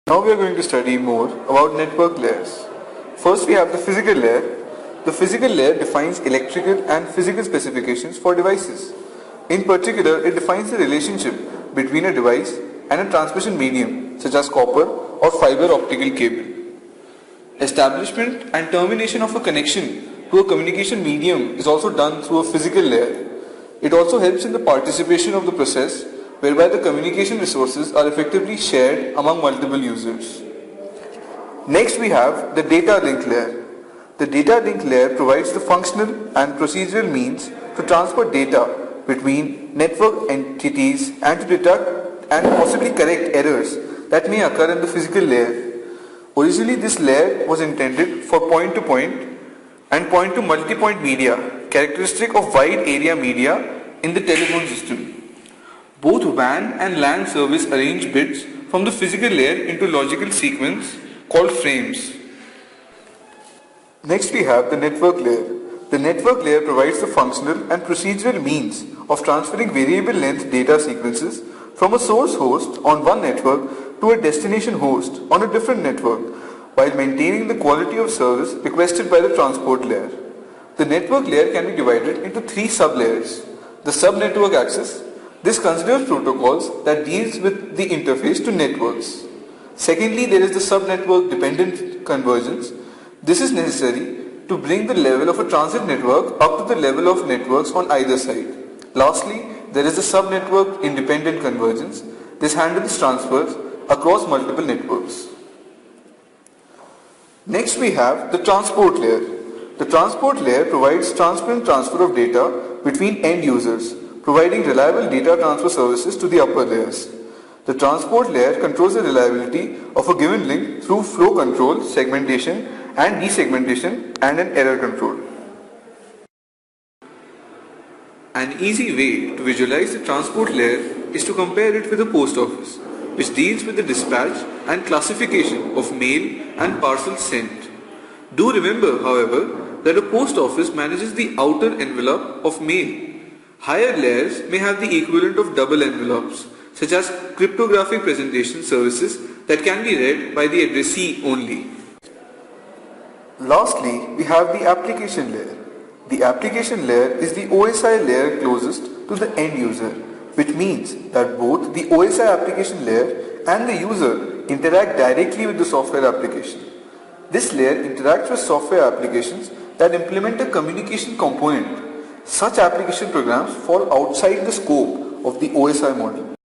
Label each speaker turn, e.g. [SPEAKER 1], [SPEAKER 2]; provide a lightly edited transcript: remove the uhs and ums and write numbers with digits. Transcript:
[SPEAKER 1] Now we are going to study more about network layers. First we have the physical layer. The physical layer defines electrical and physical specifications for devices. In particular, it defines the relationship between a device and a transmission medium such as copper or fiber optical cable. Establishment and termination of a connection to a communication medium is also done through a physical layer. It also helps in the participation of the process whereby the communication resources are effectively shared among multiple users. Next we have the data link layer. The data link layer provides the functional and procedural means to transfer data between network entities and to detect and possibly correct errors that may occur in the physical layer. Originally this layer was intended for point-to-point and point-to-multipoint media, characteristic of wide area media in the telephone system. Both WAN and LAN service arrange bits from the physical layer into logical sequence called frames. Next we have the network layer. The network layer provides the functional and procedural means of transferring variable length data sequences from a source host on one network to a destination host on a different network while maintaining the quality of service requested by the transport layer. The network layer can be divided into three sub-layers. The sub-network access. This considers protocols that deals with the interface to networks. Secondly, there is the sub-network dependent convergence. This is necessary to bring the level of a transit network up to the level of networks on either side. Lastly, there is the sub-network independent convergence. This handles transfers across multiple networks. Next we have the transport layer. The transport layer provides transparent transfer of data between end users, providing reliable data transfer services to the upper layers. The transport layer controls the reliability of a given link through flow control, segmentation and desegmentation and an error control. An easy way to visualize the transport layer is to compare it with a post office, which deals with the dispatch and classification of mail and parcels sent. Do remember, however, that a post office manages the outer envelope of mail. Higher layers may have the equivalent of double envelopes, such as cryptographic presentation services that can be read by the addressee only. Lastly, we have the application layer. The application layer is the OSI layer closest to the end user, which means that both the OSI application layer and the user interact directly with the software application. This layer interacts with software applications that implement a communication component. Such application programs fall outside the scope of the OSI model.